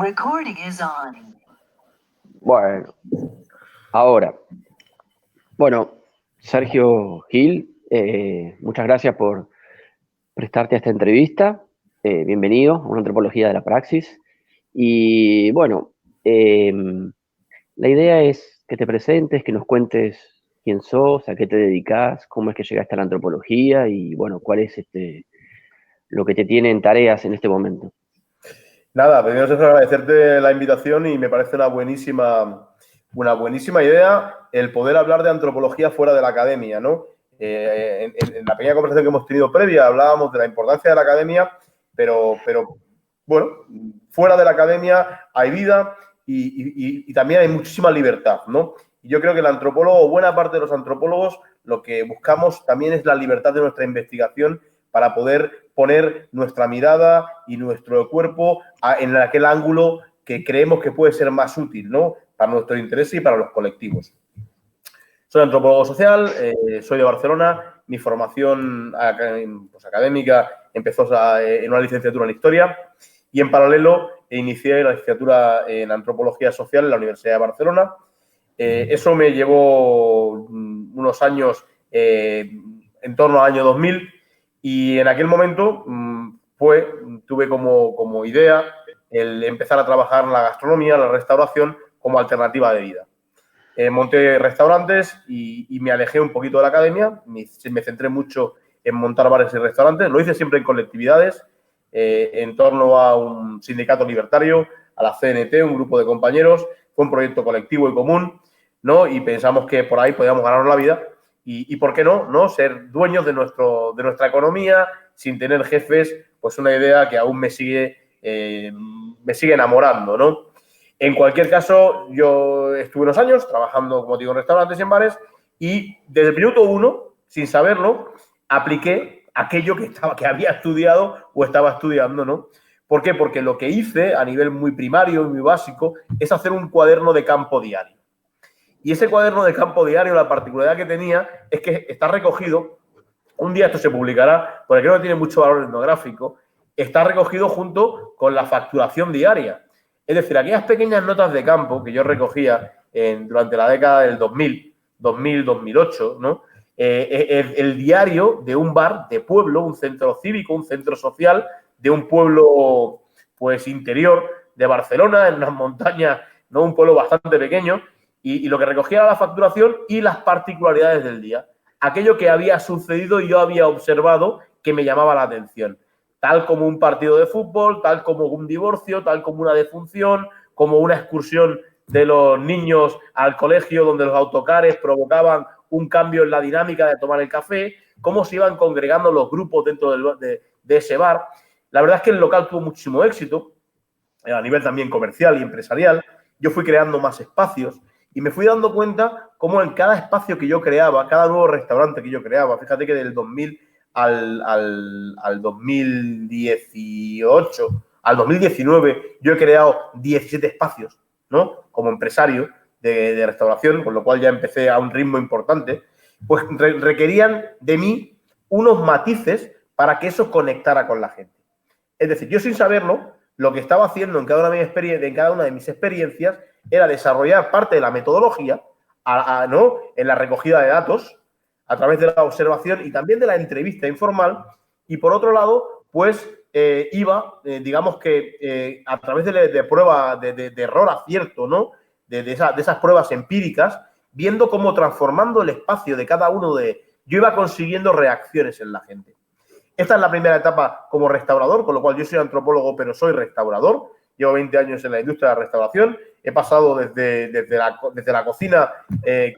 Recording is on. Bueno, ahora. Bueno, Sergio Gil, muchas gracias por prestarte a esta entrevista. Bienvenido a una antropología de la praxis. Y bueno, la idea es que te presentes, que nos cuentes quién sos, a qué te dedicas, cómo es que llegaste a la antropología y bueno, cuál es lo que te tiene en tareas en este momento. Nada, primero es agradecerte la invitación y me parece una buenísima idea el poder hablar de antropología fuera de la academia, ¿no? En la pequeña conversación que hemos tenido previa hablábamos de la importancia de la academia, pero bueno, fuera de la academia hay vida y también hay muchísima libertad, ¿no? Y yo creo que el antropólogo, buena parte de los antropólogos, lo que buscamos también es la libertad de nuestra investigación para poder poner nuestra mirada y nuestro cuerpo en aquel ángulo que creemos que puede ser más útil, ¿no? Para nuestro interés y para los colectivos. Soy antropólogo social, soy de Barcelona, mi formación académica empezó en una licenciatura en Historia y en paralelo inicié la licenciatura en Antropología Social en la Universidad de Barcelona. Eso me llevó unos años, en torno al año 2000, y en aquel momento tuve como idea el empezar a trabajar en la gastronomía, la restauración, como alternativa de vida. Monté restaurantes y me alejé un poquito de la academia, me centré mucho en montar bares y restaurantes, lo hice siempre en colectividades, en torno a un sindicato libertario, a la CNT, un grupo de compañeros, fue un proyecto colectivo y común, ¿no? Y pensamos que por ahí podíamos ganarnos la vida y ¿por qué no? Ser dueños de nuestra economía sin tener jefes, pues una idea que aún me sigue enamorando, ¿no? En cualquier caso, yo estuve unos años trabajando, como digo, en restaurantes y en bares y desde el minuto uno, sin saberlo, apliqué aquello que había estudiado o estaba estudiando, ¿no? ¿Por qué? Porque lo que hice a nivel muy primario y muy básico es hacer un cuaderno de campo diario. Y ese cuaderno de campo diario, la particularidad que tenía es que está recogido, un día esto se publicará, porque creo que tiene mucho valor etnográfico, está recogido junto con la facturación diaria. Es decir, aquellas pequeñas notas de campo que yo recogía durante la década del 2000-2008, ¿no? El diario de un bar de pueblo, un centro cívico, un centro social de un pueblo pues interior de Barcelona, en unas montañas, ¿no? Un pueblo bastante pequeño, y lo que recogía era la facturación y las particularidades del día. Aquello que había sucedido y yo había observado que me llamaba la atención. Tal como un partido de fútbol, tal como un divorcio, tal como una defunción, como una excursión de los niños al colegio donde los autocares provocaban un cambio en la dinámica de tomar el café, cómo se iban congregando los grupos dentro de ese bar. La verdad es que el local tuvo muchísimo éxito, a nivel también comercial y empresarial. Yo fui creando más espacios y me fui dando cuenta cómo en cada espacio que yo creaba, cada nuevo restaurante que yo creaba, fíjate que del 2000 al 2018, al 2019, yo he creado 17 espacios, ¿no? Como empresario de restauración, con lo cual ya empecé a un ritmo importante, pues requerían de mí unos matices para que eso conectara con la gente. Es decir, yo sin saberlo, lo que estaba haciendo en cada una de mis experiencias era desarrollar parte de la metodología, ¿no? En la recogida de datos, a través de la observación y también de la entrevista informal. Y por otro lado, pues iba, digamos que a través de prueba, de error-acierto, ¿no? De esas pruebas empíricas, viendo cómo transformando el espacio de cada uno yo iba consiguiendo reacciones en la gente. Esta es la primera etapa como restaurador, con lo cual yo soy antropólogo, pero soy restaurador. Llevo 20 años en la industria de la restauración. He pasado desde la cocina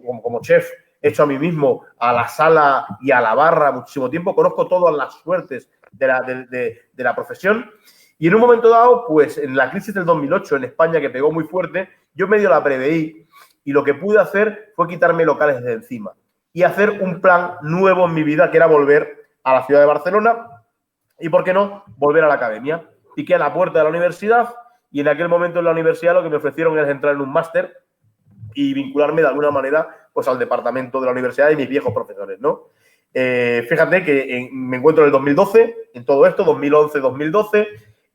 como chef, hecho a mí mismo, a la sala y a la barra muchísimo tiempo. Conozco todas las suertes de la profesión. Y en un momento dado, pues en la crisis del 2008 en España, que pegó muy fuerte, yo medio la preveí y lo que pude hacer fue quitarme locales de encima y hacer un plan nuevo en mi vida, que era volver a la ciudad de Barcelona y, ¿por qué no?, volver a la academia. Piqué a la puerta de la universidad y en aquel momento en la universidad lo que me ofrecieron es entrar en un máster y vincularme de alguna manera pues al departamento de la universidad y mis viejos profesores, ¿no? Fíjate que me encuentro en el 2012, en todo esto, 2011-2012,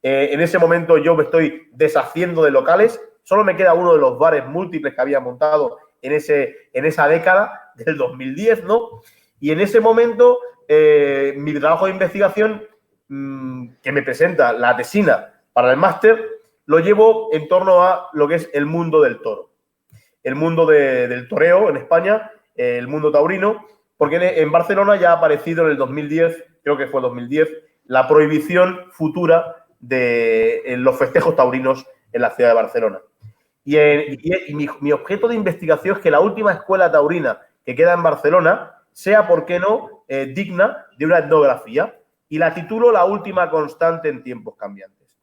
En ese momento yo me estoy deshaciendo de locales. Solo me queda uno de los bares múltiples que había montado en esa década del 2010, ¿no? Y en ese momento, mi trabajo de investigación que me presenta la tesina para el máster, lo llevo en torno a lo que es el mundo del toro. El mundo del toreo en España, el mundo taurino, porque en Barcelona ya ha aparecido en el 2010, creo que fue el 2010, la prohibición futura de los festejos taurinos en la ciudad de Barcelona. Y mi objeto de investigación es que la última escuela taurina que queda en Barcelona sea, ¿por qué no?, digna de una etnografía. Y la titulo La última constante en tiempos cambiantes.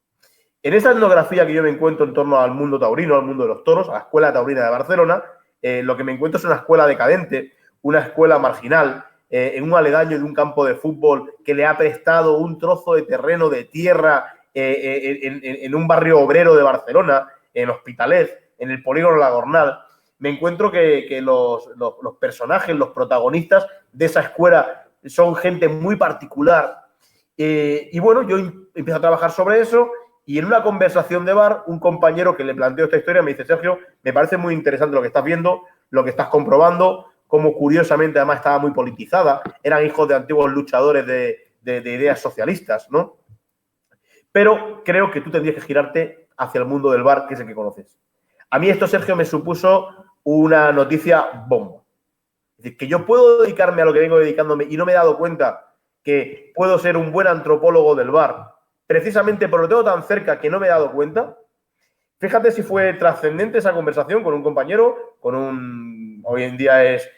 En esa etnografía que yo me encuentro en torno al mundo taurino, al mundo de los toros, a la escuela taurina de Barcelona, lo que me encuentro es una escuela decadente, una escuela marginal, en un aledaño de un campo de fútbol que le ha prestado un trozo de terreno de tierra en un barrio obrero de Barcelona, en Hospitalet, en el polígono La Gornal. Me encuentro que los personajes, los protagonistas de esa escuela son gente muy particular. Y bueno, yo empiezo a trabajar sobre eso y en una conversación de bar, un compañero que le planteó esta historia me dice: Sergio, me parece muy interesante lo que estás viendo, lo que estás comprobando, como curiosamente además estaba muy politizada, eran hijos de antiguos luchadores de ideas socialistas, ¿no? Pero creo que tú tendrías que girarte hacia el mundo del bar, que es el que conoces. A mí esto, Sergio, me supuso una noticia bomba. Es decir, que yo puedo dedicarme a lo que vengo dedicándome y no me he dado cuenta que puedo ser un buen antropólogo del bar, precisamente por lo tengo tan cerca que no me he dado cuenta. Fíjate si fue trascendente esa conversación con un compañero, hoy en día es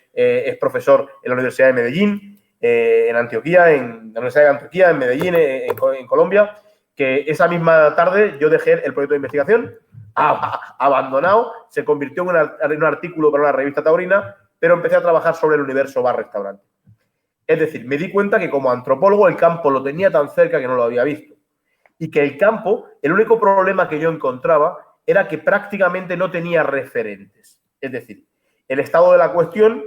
profesor en la Universidad de Medellín, en Antioquía, en la Universidad de Antioquía, en Medellín, en Colombia, que esa misma tarde yo dejé el proyecto de investigación, abandonado, se convirtió en un artículo para una revista taurina, pero empecé a trabajar sobre el universo bar-restaurante. Es decir, me di cuenta que como antropólogo el campo lo tenía tan cerca que no lo había visto. Y que el campo, el único problema que yo encontraba era que prácticamente no tenía referentes. Es decir, el estado de la cuestión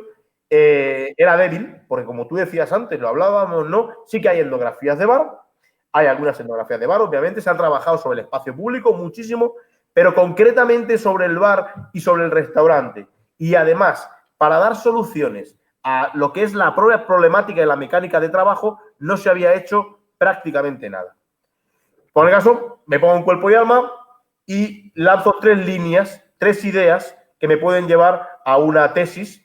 era débil, porque como tú decías antes, lo hablábamos, ¿no? Sí que hay etnografías de bar, hay algunas etnografías de bar, obviamente, se han trabajado sobre el espacio público muchísimo, pero concretamente sobre el bar y sobre el restaurante. Y además, para dar soluciones a lo que es la propia problemática de la mecánica de trabajo, no se había hecho prácticamente nada. Por el caso, me pongo en cuerpo y alma y lanzo 3 líneas, 3 ideas que me pueden llevar a una tesis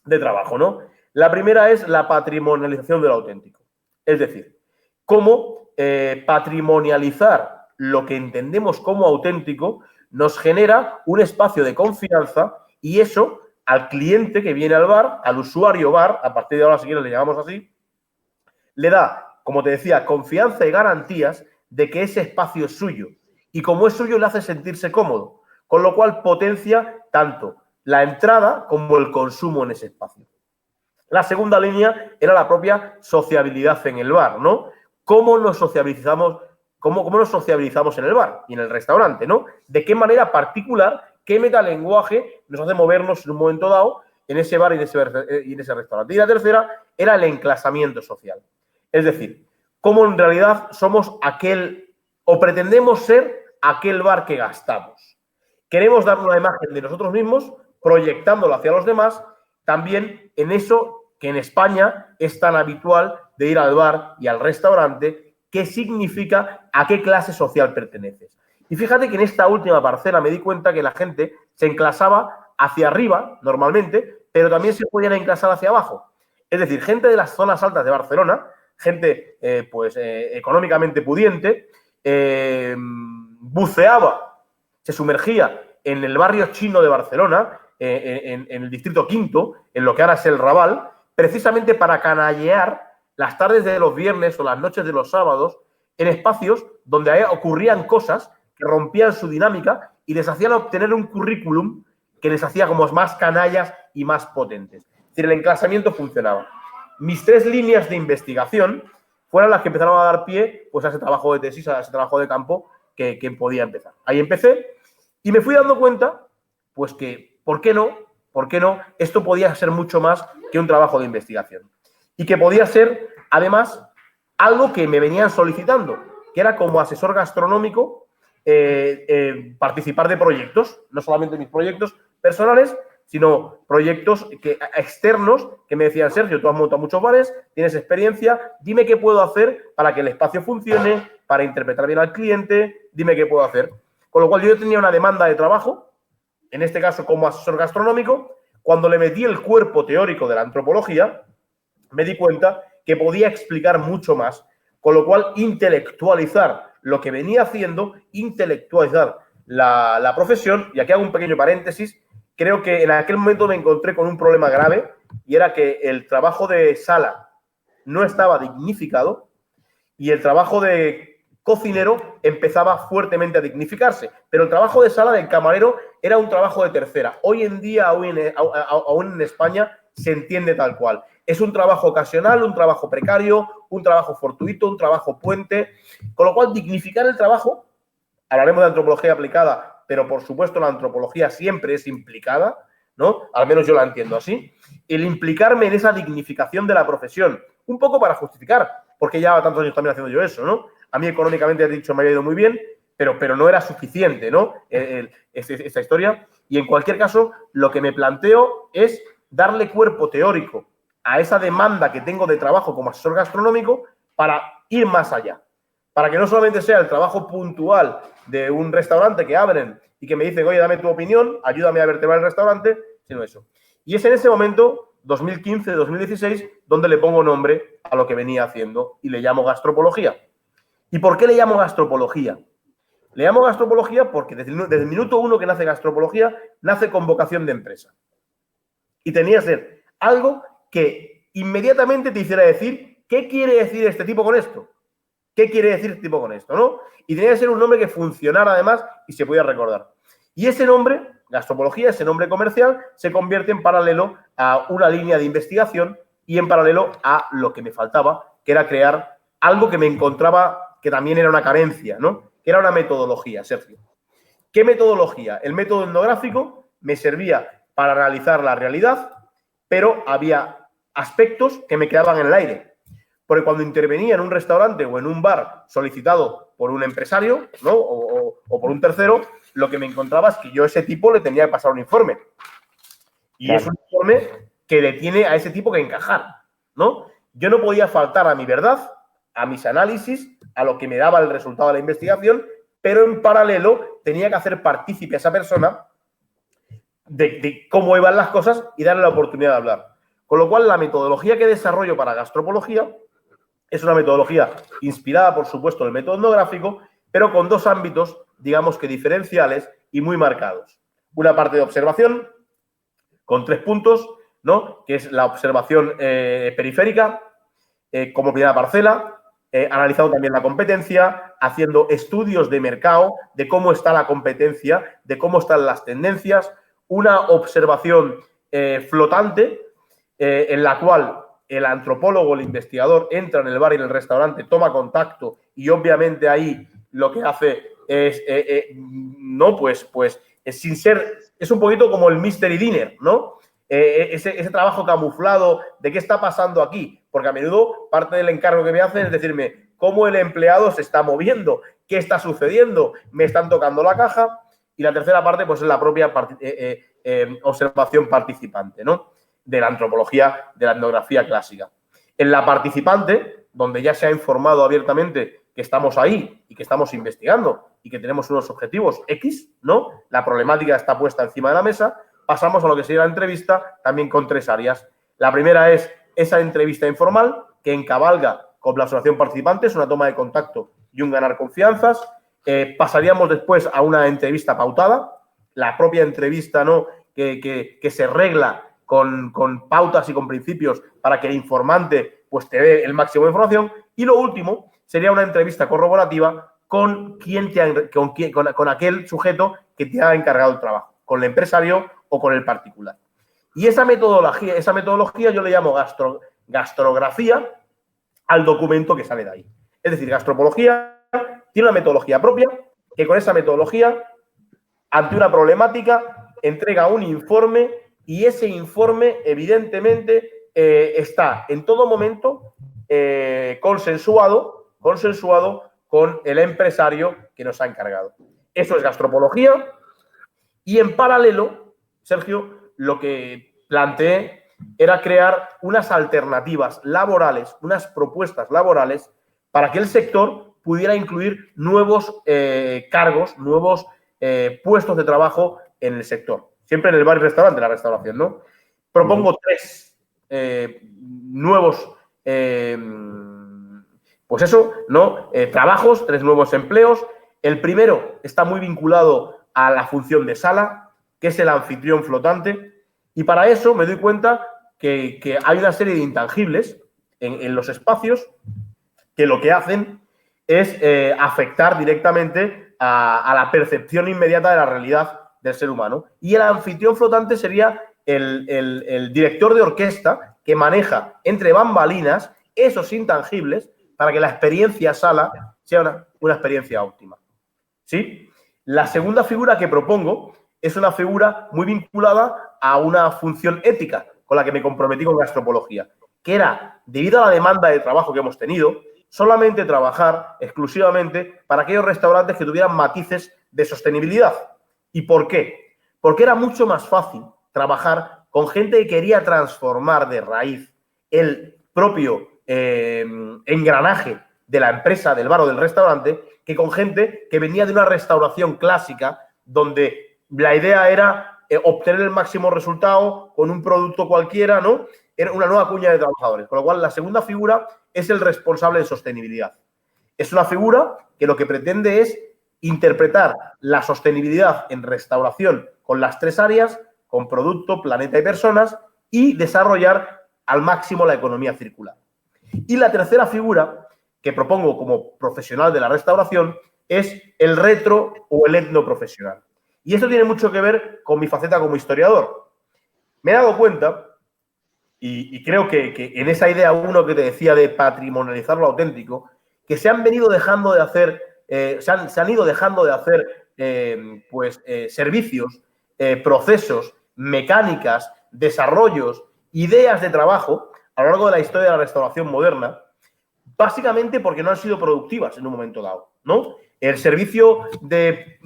de trabajo, ¿no? La primera es la patrimonialización de lo auténtico. Es decir, cómo patrimonializar lo que entendemos como auténtico nos genera un espacio de confianza y eso al cliente que viene al bar, al usuario bar, a partir de ahora si quieres le llamamos así, le da, como te decía, confianza y garantías de que ese espacio es suyo. Y como es suyo, le hace sentirse cómodo. Con lo cual potencia tanto la entrada como el consumo en ese espacio. La segunda línea era la propia sociabilidad en el bar, ¿no? ¿Cómo nos sociabilizamos, cómo nos sociabilizamos en el bar y en el restaurante, ¿no? ¿De qué manera particular, qué metalenguaje nos hace movernos en un momento dado en ese bar y en ese restaurante? Y la tercera era el enclasamiento social. Es decir, cómo en realidad somos o pretendemos ser aquel bar que gastamos. Queremos dar una imagen de nosotros mismos, proyectándolo hacia los demás, también en eso que en España es tan habitual de ir al bar y al restaurante, qué significa, a qué clase social perteneces. Y fíjate que en esta última parcela me di cuenta que la gente se enclasaba hacia arriba, normalmente, pero también se podían enclasar hacia abajo. Es decir, gente de las zonas altas de Barcelona, gente económicamente pudiente, buceaba, se sumergía en el barrio chino de Barcelona, en el distrito quinto, en lo que ahora es el Raval, precisamente para canallear las tardes de los viernes o las noches de los sábados en espacios donde ocurrían cosas que rompían su dinámica y les hacían obtener un currículum que les hacía como más canallas y más potentes. Es decir, el enclasamiento funcionaba. Mis 3 líneas de investigación fueron las que empezaron a dar pie pues, a ese trabajo de tesis, a ese trabajo de campo que podía empezar. Ahí empecé y me fui dando cuenta pues que, ¿por qué no? Esto podía ser mucho más que un trabajo de investigación. Y que podía ser, además, algo que me venían solicitando. que era como asesor gastronómico participar de proyectos, no solamente mis proyectos personales, sino proyectos externos que me decían, Sergio, tú has montado muchos bares, tienes experiencia, dime qué puedo hacer para que el espacio funcione, para interpretar bien al cliente, dime qué puedo hacer. Con lo cual yo tenía una demanda de trabajo, en este caso como asesor gastronómico. Cuando le metí el cuerpo teórico de la antropología, me di cuenta que podía explicar mucho más, con lo cual intelectualizar lo que venía haciendo, intelectualizar la profesión, y aquí hago un pequeño paréntesis. Creo que en aquel momento me encontré con un problema grave y era que el trabajo de sala no estaba dignificado y el trabajo de cocinero empezaba fuertemente a dignificarse. Pero el trabajo de sala del camarero era un trabajo de tercera. Hoy en día, aún en España, se entiende tal cual. Es un trabajo ocasional, un trabajo precario, un trabajo fortuito, un trabajo puente. Con lo cual, dignificar el trabajo, hablaremos de antropología aplicada, pero por supuesto la antropología siempre es implicada, ¿no? Al menos yo la entiendo así. El implicarme en esa dignificación de la profesión, un poco para justificar, porque ya tantos años también haciendo yo eso, ¿no? A mí económicamente, he dicho, me ha ido muy bien, pero no era suficiente, ¿no? Esta historia. Y en cualquier caso, lo que me planteo es darle cuerpo teórico a esa demanda que tengo de trabajo como asesor gastronómico para ir más allá. Para que no solamente sea el trabajo puntual de un restaurante que abren y que me dicen, oye, dame tu opinión, ayúdame a vertebrar el restaurante, sino eso. Y es en ese momento, 2015-2016, donde le pongo nombre a lo que venía haciendo y le llamo gastropología. ¿Y por qué le llamo gastropología? Le llamo gastropología porque desde el minuto uno que nace gastropología, nace con vocación de empresa. Y tenía que ser algo que inmediatamente te hiciera decir, ¿qué quiere decir este tipo con esto? ¿Qué quiere decir este tipo con esto, no? Y tenía que ser un nombre que funcionara además y se podía recordar. Y ese nombre, gastropología, ese nombre comercial, se convierte en paralelo a una línea de investigación y en paralelo a lo que me faltaba, que era crear algo que me encontraba que también era una carencia, ¿no? Que era una metodología, Sergio. ¿Qué metodología? El método etnográfico me servía para analizar la realidad, pero había aspectos que me quedaban en el aire. Porque cuando intervenía en un restaurante o en un bar solicitado por un empresario, ¿no? o por un tercero, lo que me encontraba es que yo a ese tipo le tenía que pasar un informe. Y claro, es un informe que le tiene a ese tipo que encajar, ¿no? Yo no podía faltar a mi verdad, a mis análisis, a lo que me daba el resultado de la investigación, pero en paralelo tenía que hacer partícipe a esa persona de cómo iban las cosas y darle la oportunidad de hablar. Con lo cual, la metodología que desarrollo para gastropología es una metodología inspirada, por supuesto, en el método etnográfico, pero con dos ámbitos, digamos que diferenciales y muy marcados. Una parte de observación, con 3 puntos, ¿no? Que es la observación periférica, como primera parcela, analizando también la competencia, haciendo estudios de mercado, de cómo está la competencia, de cómo están las tendencias, una observación flotante, en la cual el antropólogo, el investigador, entra en el bar y en el restaurante, toma contacto y obviamente ahí lo que hace es, no, pues sin ser, es un poquito como el mystery dinner, ¿no? Ese trabajo camuflado de qué está pasando aquí, porque a menudo parte del encargo que me hacen es decirme cómo el empleado se está moviendo, qué está sucediendo, me están tocando la caja, y la tercera parte pues es la propia observación participante, ¿no? De la antropología, de la etnografía clásica. En la participante, donde ya se ha informado abiertamente que estamos ahí y que estamos investigando y que tenemos unos objetivos X, ¿no? La problemática está puesta encima de la mesa, pasamos a lo que sería la entrevista, también con 3 áreas. La primera es esa entrevista informal, que encabalga con la observación participante, es una toma de contacto y un ganar confianzas. Pasaríamos después a una entrevista pautada, la propia entrevista, ¿no? que se regla con pautas y con principios para que el informante pues, te dé el máximo de información. Y lo último sería una entrevista corroborativa con aquel sujeto que te ha encargado el trabajo, con el empresario o con el particular. Y esa metodología yo le llamo gastrografía al documento que sale de ahí. Es decir, gastropología tiene una metodología propia que con esa metodología, ante una problemática, entrega un informe y ese informe, evidentemente, está en todo momento consensuado con el empresario que nos ha encargado. Eso es gastropología. Y en paralelo, Sergio, lo que planteé era crear unas alternativas laborales, unas propuestas laborales para que el sector pudiera incluir nuevos cargos, nuevos puestos de trabajo en el sector. Siempre en el bar y restaurante, la restauración, ¿no? Propongo tres nuevos, pues eso, ¿no? Trabajos, tres nuevos empleos. El primero está muy vinculado a la función de sala, que es el anfitrión flotante. Y para eso me doy cuenta que hay una serie de intangibles en los espacios que lo que hacen es afectar directamente a la percepción inmediata de la realidad del ser humano. Y el anfitrión flotante sería el director de orquesta que maneja entre bambalinas esos intangibles para que la experiencia sala sea una experiencia óptima. ¿Sí? La segunda figura que propongo es una figura muy vinculada a una función ética con la que me comprometí con gastropología, que era, debido a la demanda de trabajo que hemos tenido, solamente trabajar exclusivamente para aquellos restaurantes que tuvieran matices de sostenibilidad. ¿Y por qué? Porque era mucho más fácil trabajar con gente que quería transformar de raíz el propio engranaje de la empresa, del bar o del restaurante, que con gente que venía de una restauración clásica donde la idea era obtener el máximo resultado con un producto cualquiera, ¿no? Era una nueva cuña de trabajadores. Con lo cual, la segunda figura es el responsable de sostenibilidad. Es una figura que lo que pretende es interpretar la sostenibilidad en restauración con las tres áreas, con producto, planeta y personas, y desarrollar al máximo la economía circular. Y la tercera figura que propongo como profesional de la restauración es el retro o el etnoprofesional. Y esto tiene mucho que ver con mi faceta como historiador. Me he dado cuenta, y creo que en esa idea uno que te decía de patrimonializar lo auténtico, que se han venido dejando de hacer, se han ido dejando de hacer servicios, procesos, mecánicas, desarrollos, ideas de trabajo a lo largo de la historia de la restauración moderna, básicamente porque no han sido productivas en un momento dado, ¿no? El servicio de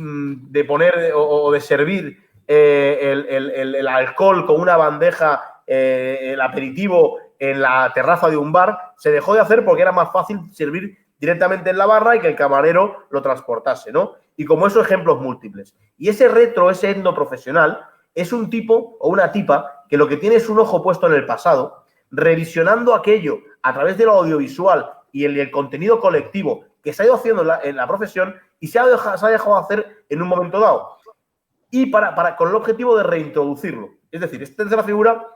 poner o de servir el alcohol con una bandeja, el aperitivo en la terraza de un bar, se dejó de hacer porque era más fácil servir directamente en la barra y que el camarero lo transportase, ¿no? Y como esos ejemplos múltiples. Y ese retro, ese etnoprofesional, es un tipo o una tipa que lo que tiene es un ojo puesto en el pasado, revisionando aquello a través de lo audiovisual y el contenido colectivo que se ha ido haciendo en la profesión y se ha dejado de hacer en un momento dado. Y con el objetivo de reintroducirlo. Es decir, esta tercera figura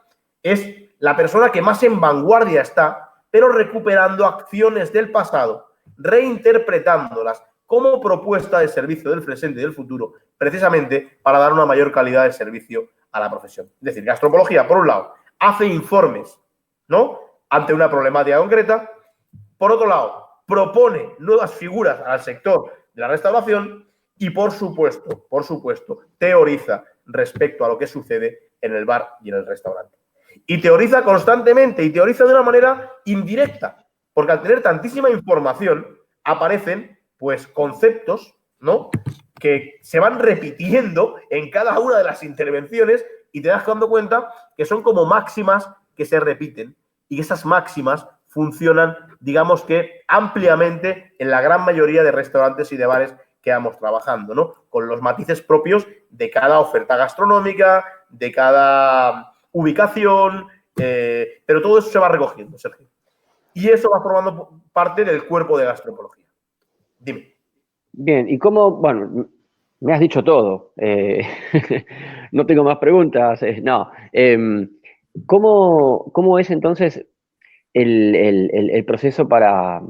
es la persona que más en vanguardia está, pero recuperando acciones del pasado, reinterpretándolas como propuesta de servicio del presente y del futuro, precisamente para dar una mayor calidad de servicio a la profesión. Es decir, gastropología, por un lado, hace informes, ¿no?, ante una problemática concreta. Por otro lado, propone nuevas figuras al sector de la restauración y, por supuesto, teoriza respecto a lo que sucede en el bar y en el restaurante. Y teoriza constantemente y teoriza de una manera indirecta, porque al tener tantísima información aparecen, pues, conceptos, ¿no?, que se van repitiendo en cada una de las intervenciones y te das dando cuenta que son como máximas que se repiten y que esas máximas funcionan, digamos que ampliamente en la gran mayoría de restaurantes y de bares que vamos trabajando, ¿no? Con los matices propios de cada oferta gastronómica, de cada ubicación, pero todo eso se va recogiendo, Sergio. Y eso va formando parte del cuerpo de gastropología. Dime. Bien, y cómo, bueno, me has dicho todo. No tengo más preguntas. No. ¿Cómo es entonces el proceso para,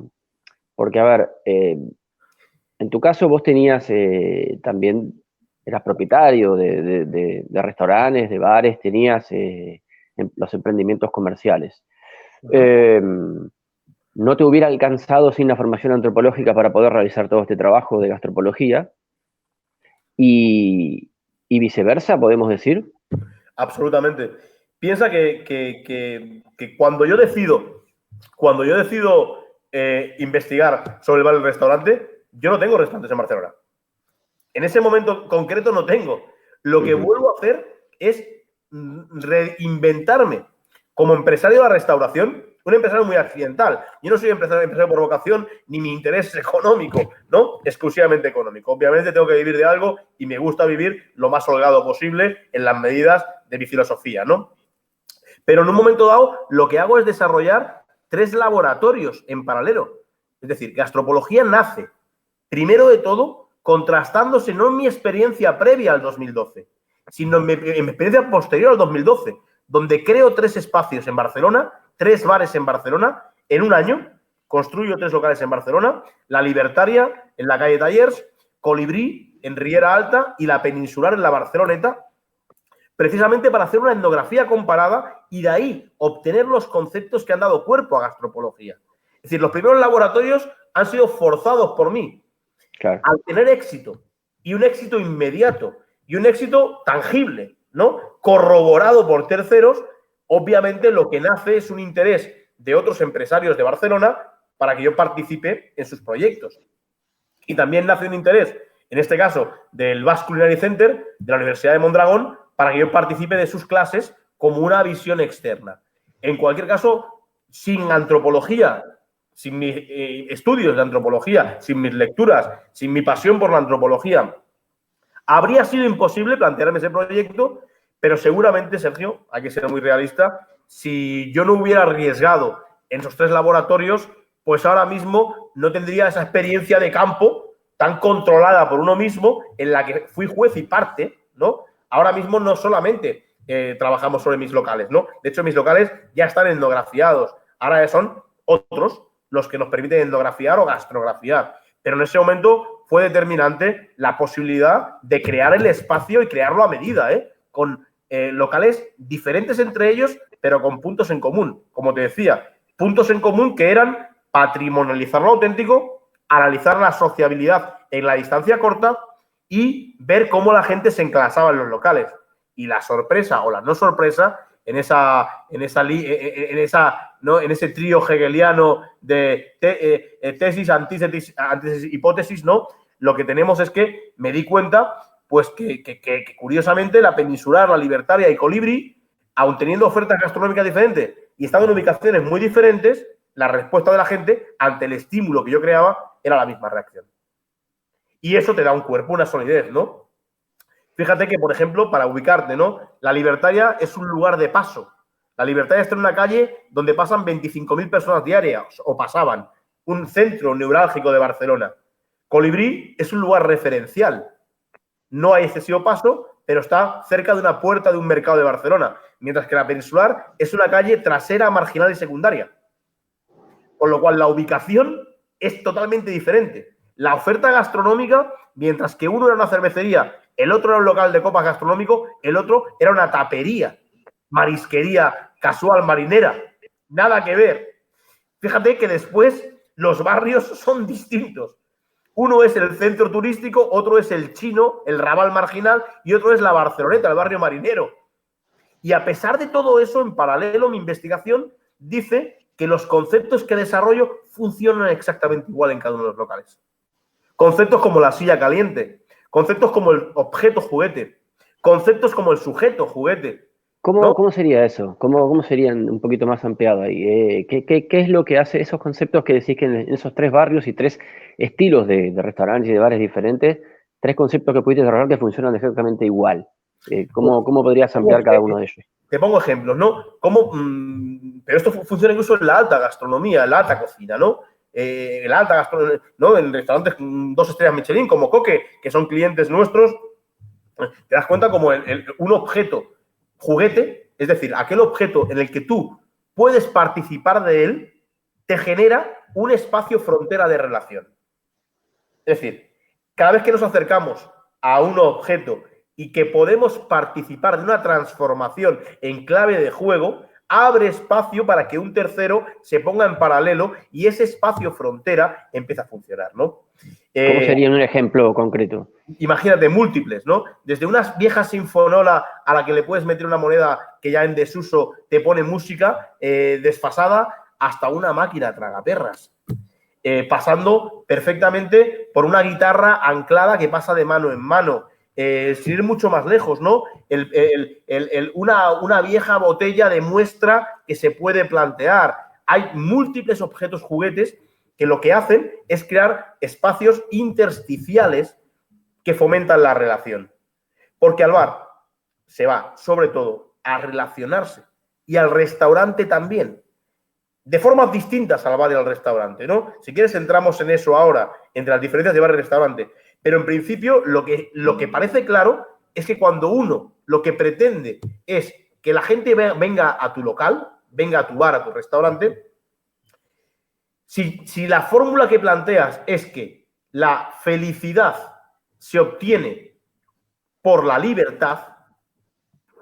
porque a ver, en tu caso vos tenías también, eras propietario de restaurantes, de bares, tenías los emprendimientos comerciales. ¿No te hubiera alcanzado sin la formación antropológica para poder realizar todo este trabajo de gastropología? Y viceversa, podemos decir. Absolutamente. Piensa que cuando yo decido investigar sobre el bar y el restaurante, yo no tengo restaurantes en Barcelona. En ese momento concreto no tengo. Lo que vuelvo a hacer es reinventarme como empresario de la restauración, un empresario muy accidental. Yo no soy empresario por vocación, ni mi interés es económico, ¿no? Exclusivamente económico. Obviamente tengo que vivir de algo y me gusta vivir lo más holgado posible en las medidas de mi filosofía, ¿no? Pero en un momento dado lo que hago es desarrollar 3 laboratorios en paralelo. Es decir, Gastropología nace, primero de todo, contrastándose no en mi experiencia previa al 2012, sino en mi experiencia posterior al 2012, donde creo 3 espacios en Barcelona, 3 bares en Barcelona, en un año, construyo 3 locales en Barcelona, La Libertaria en la calle Tallers, Colibrí en Riera Alta y La Peninsular en la Barceloneta, precisamente para hacer una etnografía comparada y de ahí obtener los conceptos que han dado cuerpo a Gastropología. Es decir, los primeros laboratorios han sido forzados por mí. Claro. Al tener éxito, y un éxito inmediato, y un éxito tangible, ¿no? Corroborado por terceros, obviamente lo que nace es un interés de otros empresarios de Barcelona para que yo participe en sus proyectos. Y también nace un interés, en este caso, del Basque Culinary Center, de la Universidad de Mondragón, para que yo participe de sus clases como una visión externa. En cualquier caso, sin antropología, sin mis estudios de antropología, sin mis lecturas, sin mi pasión por la antropología, habría sido imposible plantearme ese proyecto, pero seguramente, Sergio, hay que ser muy realista, si yo no hubiera arriesgado en esos 3 laboratorios, pues ahora mismo no tendría esa experiencia de campo tan controlada por uno mismo, en la que fui juez y parte, ¿no? Ahora mismo no solamente trabajamos sobre mis locales, ¿no? De hecho, mis locales ya están etnografiados. Ahora son otros los que nos permiten etnografiar o gastrografiar. Pero en ese momento fue determinante la posibilidad de crear el espacio y crearlo a medida, con locales diferentes entre ellos, pero con puntos en común. Como te decía, puntos en común que eran patrimonializar lo auténtico, analizar la sociabilidad en la distancia corta y ver cómo la gente se enclasaba en los locales. Y la sorpresa o la no sorpresa en ese trío hegeliano de tesis, antítesis, hipótesis, ¿no? Lo que tenemos es que me di cuenta, pues, que curiosamente La Peninsular, La Libertaria y Colibrí, aun teniendo ofertas gastronómicas diferentes y estando en ubicaciones muy diferentes, la respuesta de la gente ante el estímulo que yo creaba era la misma reacción. Y eso te da un cuerpo, una solidez, ¿no? Fíjate que, por ejemplo, para ubicarte, ¿no? La Libertaria es un lugar de paso. La Libertaria está en una calle donde pasan 25.000 personas diarias, o pasaban, un centro neurálgico de Barcelona. Colibrí es un lugar referencial. No hay excesivo paso, pero está cerca de una puerta de un mercado de Barcelona, mientras que La Peninsular es una calle trasera, marginal y secundaria. Con lo cual, la ubicación es totalmente diferente. La oferta gastronómica, mientras que uno era una cervecería, el otro era un local de copas gastronómico, el otro era una tapería, marisquería casual marinera. Nada que ver. Fíjate que después los barrios son distintos. Uno es el centro turístico, otro es el Chino, el Raval Marginal, y otro es la Barceloneta, el barrio marinero. Y a pesar de todo eso, en paralelo, mi investigación dice que los conceptos que desarrollo funcionan exactamente igual en cada uno de los locales. Conceptos como la silla caliente, conceptos como el objeto juguete, conceptos como el sujeto juguete. ¿Cómo sería eso? ¿Cómo serían un poquito más ampliado ahí? ¿Qué es lo que hace esos conceptos que decís que en esos 3 barrios y 3 estilos de restaurantes y de bares diferentes, 3 conceptos que pudiste desarrollar que funcionan exactamente igual? ¿Cómo podrías ampliar cada uno de ellos? Te pongo ejemplos, ¿no? Pero esto funciona incluso en la alta gastronomía, en la alta cocina, ¿no? En la alta gastronomía, ¿no? En restaurantes con 2 estrellas Michelin, como Coque, que son clientes nuestros, te das cuenta como un objeto juguete, es decir, aquel objeto en el que tú puedes participar de él, te genera un espacio frontera de relación. Es decir, cada vez que nos acercamos a un objeto y que podemos participar de una transformación en clave de juego, abre espacio para que un tercero se ponga en paralelo y ese espacio frontera empieza a funcionar, ¿no? ¿Cómo sería un ejemplo concreto? Imagínate, múltiples, ¿no? Desde unas viejas sinfonola a la que le puedes meter una moneda que ya en desuso te pone música desfasada, hasta una máquina tragaperras. pasando perfectamente por una guitarra anclada que pasa de mano en mano, sin ir mucho más lejos, ¿no? Una vieja botella de muestra que se puede plantear. Hay múltiples objetos juguetes que lo que hacen es crear espacios intersticiales que fomentan la relación. Porque al bar se va, sobre todo, a relacionarse y al restaurante también, de formas distintas al bar y al restaurante, ¿no? Si quieres entramos en eso ahora, entre las diferencias de bar y restaurante. Pero en principio lo que parece claro es que cuando uno lo que pretende es que la gente venga a tu local, venga a tu bar, a tu restaurante, si la fórmula que planteas es que la felicidad se obtiene por la libertad,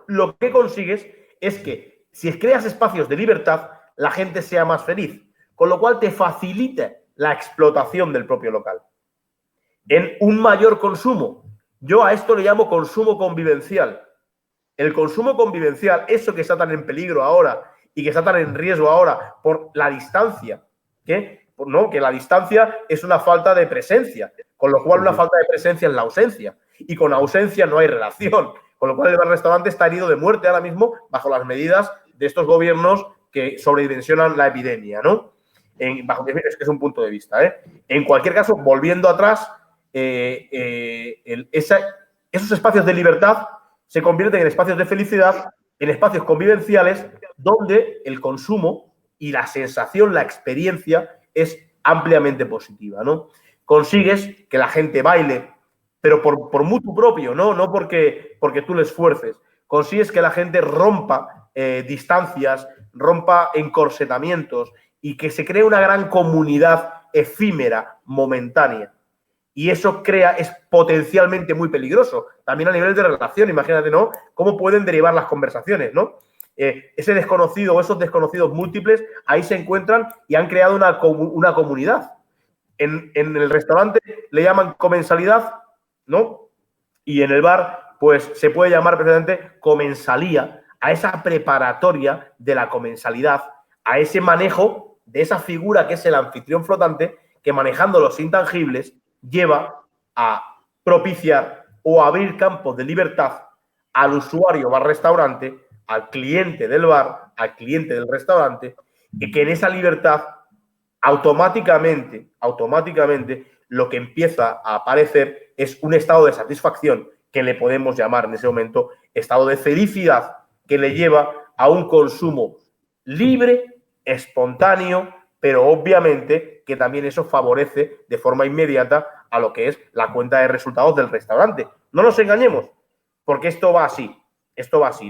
lo que consigues es que si creas espacios de libertad, la gente sea más feliz, con lo cual te facilita la explotación del propio local. En un mayor consumo, yo a esto le llamo consumo convivencial. El consumo convivencial, eso que está tan en peligro ahora y que está tan en riesgo ahora por la distancia, ¿no? Que la distancia es una falta de presencia, con lo cual una falta de presencia es la ausencia, y con ausencia no hay relación, con lo cual el bar-restaurante está herido de muerte ahora mismo bajo las medidas de estos gobiernos que sobredimensionan la epidemia, ¿no? Es un punto de vista, ¿eh? En cualquier caso, volviendo atrás, esos espacios de libertad se convierten en espacios de felicidad, en espacios convivenciales, donde el consumo y la sensación, la experiencia es ampliamente positiva, ¿no? Consigues que la gente baile, pero por mutuo propio, no porque tú le esfuerces. Consigues que la gente rompa distancias, rompa encorsetamientos y que se cree una gran comunidad efímera, momentánea. Y eso es potencialmente muy peligroso. También a nivel de relación, imagínate, ¿no? Cómo pueden derivar las conversaciones, ¿no? Ese desconocido o esos desconocidos múltiples ahí se encuentran y han creado una comunidad. En el restaurante le llaman comensalidad, ¿no? Y en el bar, pues se puede llamar precisamente comensalía, a esa preparatoria de la comensalidad, a ese manejo de esa figura que es el anfitrión flotante, que manejando los intangibles lleva a propiciar o abrir campos de libertad al usuario bar-restaurante, al cliente del bar, al cliente del restaurante, y que en esa libertad automáticamente lo que empieza a aparecer es un estado de satisfacción que le podemos llamar en ese momento estado de felicidad, que le lleva a un consumo libre, espontáneo, pero obviamente que también eso favorece de forma inmediata a lo que es la cuenta de resultados del restaurante. No nos engañemos, porque esto va así,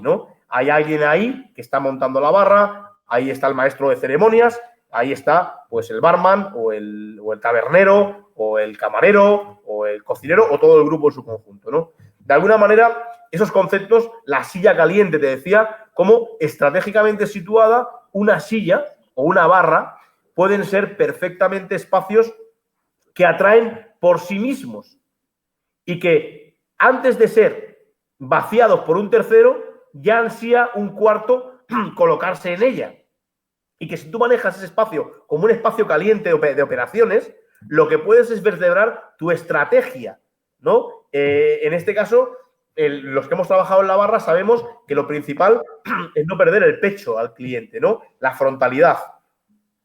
¿no? Hay alguien ahí que está montando la barra, ahí está el maestro de ceremonias, ahí está pues el barman o el tabernero o el camarero o el cocinero o todo el grupo en su conjunto, ¿no? De alguna manera, esos conceptos, la silla caliente, te decía, como estratégicamente situada, una silla o una barra pueden ser perfectamente espacios que atraen por sí mismos y que antes de ser vaciados por un tercero, ya ansía un cuarto colocarse en ella. Y que si tú manejas ese espacio como un espacio caliente de operaciones, lo que puedes es vertebrar tu estrategia, ¿no? En este caso, los que hemos trabajado en la barra sabemos que lo principal es no perder el pecho al cliente, ¿no? La frontalidad.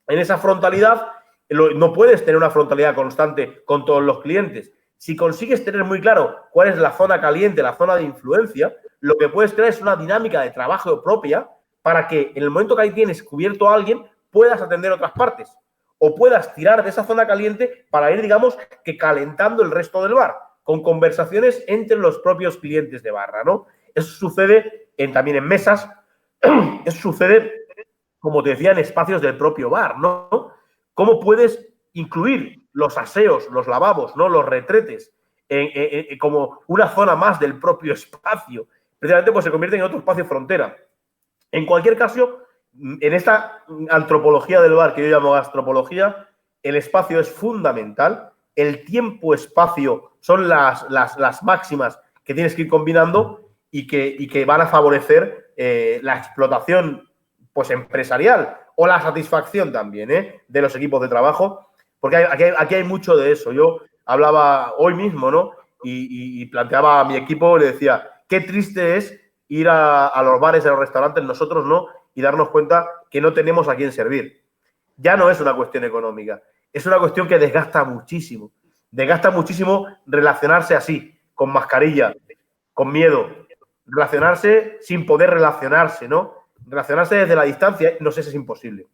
En esa frontalidad no puedes tener una frontalidad constante con todos los clientes. Si consigues tener muy claro cuál es la zona caliente, la zona de influencia, lo que puedes crear es una dinámica de trabajo propia para que en el momento que ahí tienes cubierto a alguien, puedas atender otras partes. O puedas tirar de esa zona caliente para ir, digamos, que calentando el resto del bar, con conversaciones entre los propios clientes de barra, ¿no? Eso sucede también en mesas, eso sucede, como te decía, en espacios del propio bar, ¿no? ¿Cómo puedes incluir los aseos, los lavabos, ¿no? Los retretes, como una zona más del propio espacio? Precisamente pues se convierte en otro espacio frontera. En cualquier caso, en esta antropología del bar, que yo llamo gastropología, el espacio es fundamental. El tiempo-espacio son las máximas que tienes que ir combinando y que van a favorecer la explotación pues, empresarial o la satisfacción también de los equipos de trabajo, Porque aquí hay mucho de eso. Yo hablaba hoy mismo, ¿no? Y planteaba a mi equipo, le decía, qué triste es ir a los bares, a los restaurantes, nosotros no, y darnos cuenta que no tenemos a quién servir. Ya no es una cuestión económica, es una cuestión que desgasta muchísimo. Desgasta muchísimo relacionarse así, con mascarilla, con miedo, relacionarse sin poder relacionarse, ¿no? Relacionarse desde la distancia, no sé si es imposible.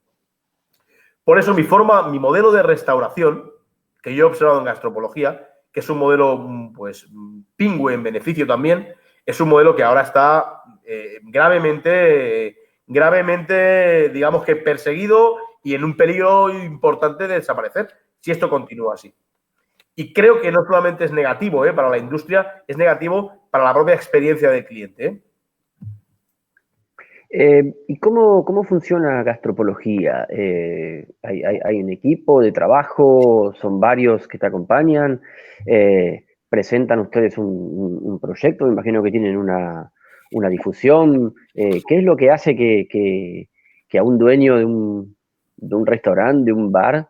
Por eso mi modelo de restauración, que yo he observado en gastropología, que es un modelo, pues, pingüe en beneficio también, es un modelo que ahora está gravemente, digamos que perseguido y en un peligro importante de desaparecer, si esto continúa así. Y creo que no solamente es negativo para la industria, es negativo para la propia experiencia del cliente. ¿Y cómo funciona Gastropología? ¿Hay un equipo de trabajo? ¿Son varios que te acompañan? ¿Presentan ustedes un proyecto? Me imagino que tienen una difusión. ¿Qué es lo que hace que a un dueño de un restaurante, de un bar,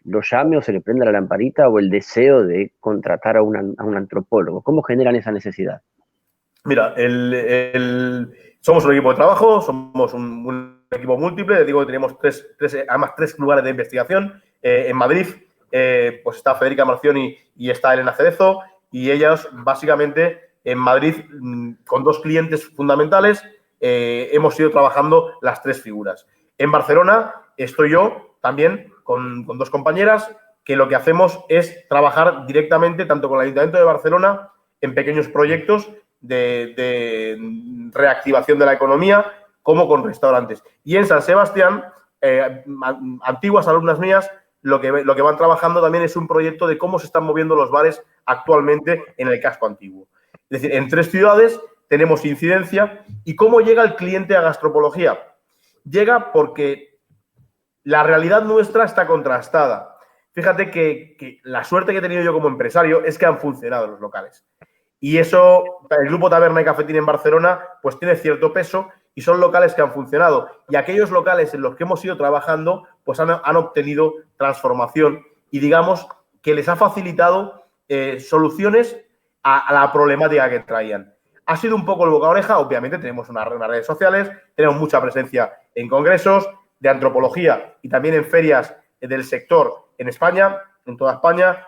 lo llame o se le prenda la lamparita o el deseo de contratar a un antropólogo? ¿Cómo generan esa necesidad? Mira, somos un equipo de trabajo, somos un equipo múltiple, digo que tenemos además tres lugares de investigación. En Madrid, pues está Federica Marcioni y está Elena Cerezo, y ellas básicamente en Madrid, con dos clientes fundamentales, hemos ido trabajando las tres figuras. En Barcelona estoy yo también con dos compañeras, que lo que hacemos es trabajar directamente tanto con el Ayuntamiento de Barcelona en pequeños proyectos de reactivación de la economía, como con restaurantes. Y en San Sebastián, antiguas alumnas mías, lo que van trabajando también es un proyecto de cómo se están moviendo los bares actualmente en el casco antiguo. Es decir, en 3 ciudades tenemos incidencia. ¿Y cómo llega el cliente a Gastropología? Llega porque la realidad nuestra está contrastada. Fíjate que la suerte que he tenido yo como empresario es que han funcionado los locales. Y eso, el Grupo Taberna y Cafetín en Barcelona, pues tiene cierto peso y son locales que han funcionado. Y aquellos locales en los que hemos ido trabajando, pues han obtenido transformación y digamos que les ha facilitado soluciones a la problemática que traían. Ha sido un poco el boca a oreja. Obviamente tenemos unas redes sociales, tenemos mucha presencia en congresos de antropología y también en ferias del sector en España, en toda España.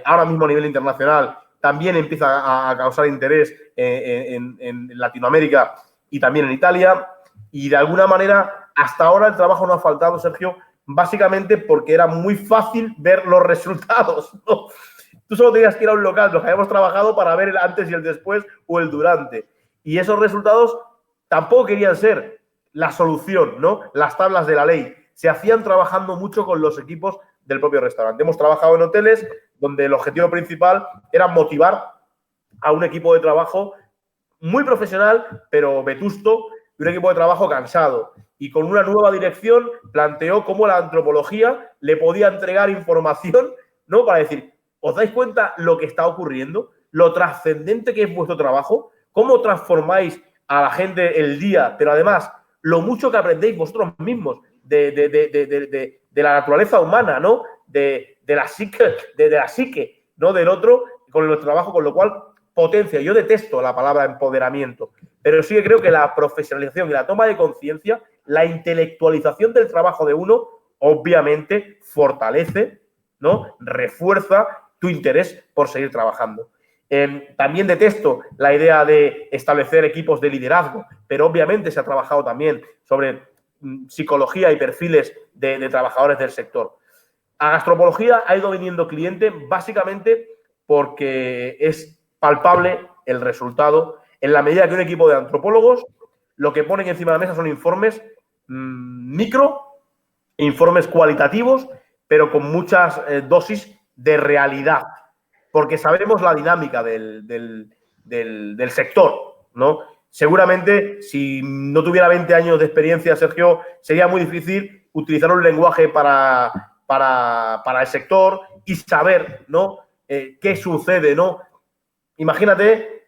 Ahora mismo a nivel internacional también empieza a causar interés en Latinoamérica y también en Italia. Y de alguna manera, hasta ahora el trabajo no ha faltado, Sergio, básicamente porque era muy fácil ver los resultados, ¿no? Tú solo tenías que ir a un local, los que habíamos trabajado, para ver el antes y el después o el durante. Y esos resultados tampoco querían ser la solución, ¿no? Las tablas de la ley. Se hacían trabajando mucho con los equipos del propio restaurante. Hemos trabajado en hoteles donde el objetivo principal era motivar a un equipo de trabajo muy profesional, pero vetusto, y un equipo de trabajo cansado. Y con una nueva dirección planteó cómo la antropología le podía entregar información, ¿no? Para decir, ¿os dais cuenta lo que está ocurriendo? Lo trascendente que es vuestro trabajo, cómo transformáis a la gente el día, pero además lo mucho que aprendéis vosotros mismos de la naturaleza humana, ¿no? De la psique, ¿no? Del otro, con el trabajo, con lo cual potencia. Yo detesto la palabra empoderamiento, pero sí que creo que la profesionalización y la toma de conciencia, la intelectualización del trabajo de uno, obviamente fortalece, ¿no? Refuerza tu interés por seguir trabajando. También detesto la idea de establecer equipos de liderazgo, pero obviamente se ha trabajado también sobre psicología y perfiles de trabajadores del sector. A Gastropología ha ido viniendo cliente básicamente porque es palpable el resultado en la medida que un equipo de antropólogos lo que ponen encima de la mesa son informes micro, informes cualitativos, pero con muchas dosis de realidad, porque sabemos la dinámica del sector, ¿no? Seguramente, si no tuviera 20 años de experiencia, Sergio, sería muy difícil utilizar un lenguaje para el sector y saber, ¿no? Qué sucede, ¿no? Imagínate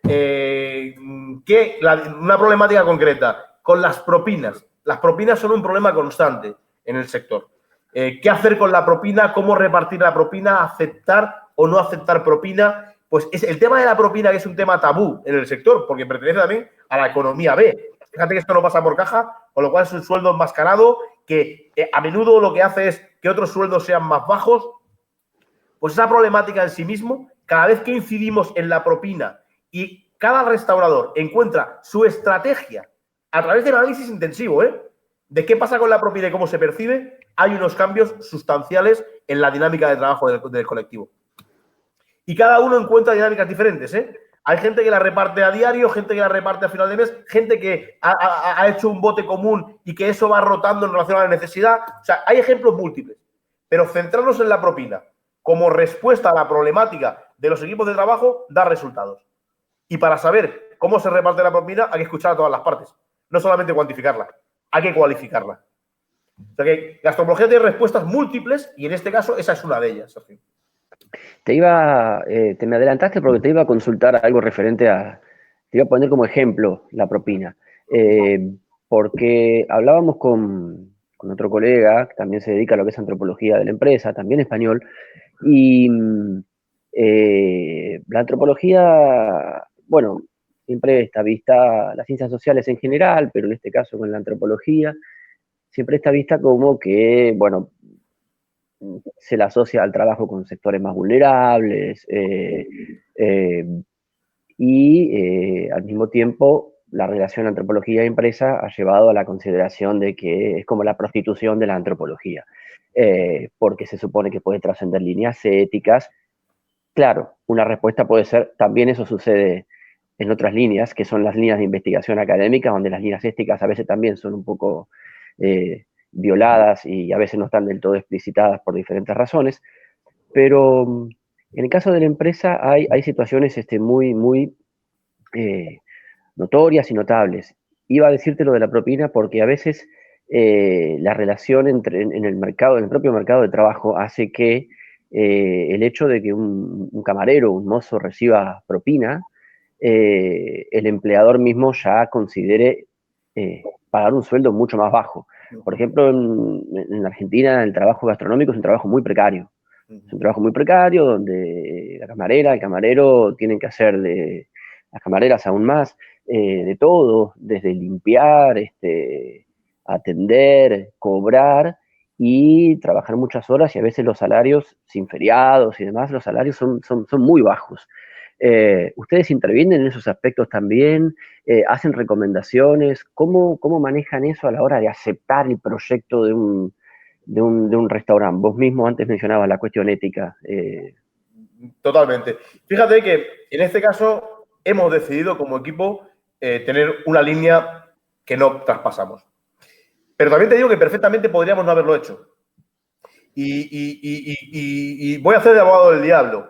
una problemática concreta con las propinas. Las propinas son un problema constante en el sector. qué hacer con la propina, cómo repartir la propina, aceptar o no aceptar propina. Pues es el tema de la propina, que es un tema tabú en el sector, porque pertenece también a la economía B. Fíjate que esto no pasa por caja, con lo cual es un sueldo enmascarado que a menudo lo que hace es que otros sueldos sean más bajos. Pues esa problemática en sí mismo, cada vez que incidimos en la propina y cada restaurador encuentra su estrategia a través del análisis intensivo, de qué pasa con la propina y cómo se percibe, hay unos cambios sustanciales en la dinámica de trabajo del colectivo. Y cada uno encuentra dinámicas diferentes, Hay gente que la reparte a diario, gente que la reparte a final de mes, gente que ha hecho un bote común y que eso va rotando en relación a la necesidad. O sea, hay ejemplos múltiples. Pero centrarnos en la propina como respuesta a la problemática de los equipos de trabajo da resultados. Y para saber cómo se reparte la propina hay que escuchar a todas las partes. No solamente cuantificarla, hay que cualificarla. O sea que la astrología tiene respuestas múltiples y en este caso esa es una de ellas, Sergio. Te me adelantaste porque te iba a consultar algo referente te iba a poner como ejemplo la propina. Porque hablábamos con otro colega que también se dedica a lo que es antropología de la empresa, también español, y la antropología, bueno, siempre está vista, las ciencias sociales en general, pero en este caso con la antropología, siempre está vista como que, bueno, se la asocia al trabajo con sectores más vulnerables y al mismo tiempo la relación antropología y empresa ha llevado a la consideración de que es como la prostitución de la antropología, porque se supone que puede trascender líneas éticas. Claro, una respuesta puede ser, también eso sucede en otras líneas, que son las líneas de investigación académica, donde las líneas éticas a veces también son un poco violadas y a veces no están del todo explicitadas por diferentes razones, pero en el caso de la empresa hay situaciones muy notorias y notables. Iba a decirte lo de la propina porque a veces la relación en el mercado, en el propio mercado de trabajo hace que el hecho de que un camarero, un mozo reciba propina, el empleador mismo ya considere pagar un sueldo mucho más bajo. Por ejemplo, en Argentina el trabajo gastronómico es un trabajo muy precario. Es un trabajo muy precario donde la camarera, el camarero tienen que hacer las camareras aún más, de todo, desde limpiar, atender, cobrar y trabajar muchas horas y a veces los salarios, sin feriados y demás, los salarios son muy bajos. ¿Ustedes intervienen en esos aspectos también? ¿Hacen recomendaciones? ¿Cómo manejan eso a la hora de aceptar el proyecto de un restaurante? Vos mismo antes mencionabas la cuestión ética. Totalmente. Fíjate que en este caso hemos decidido como equipo tener una línea que no traspasamos. Pero también te digo que perfectamente podríamos no haberlo hecho. Y voy a hacer de abogado del diablo.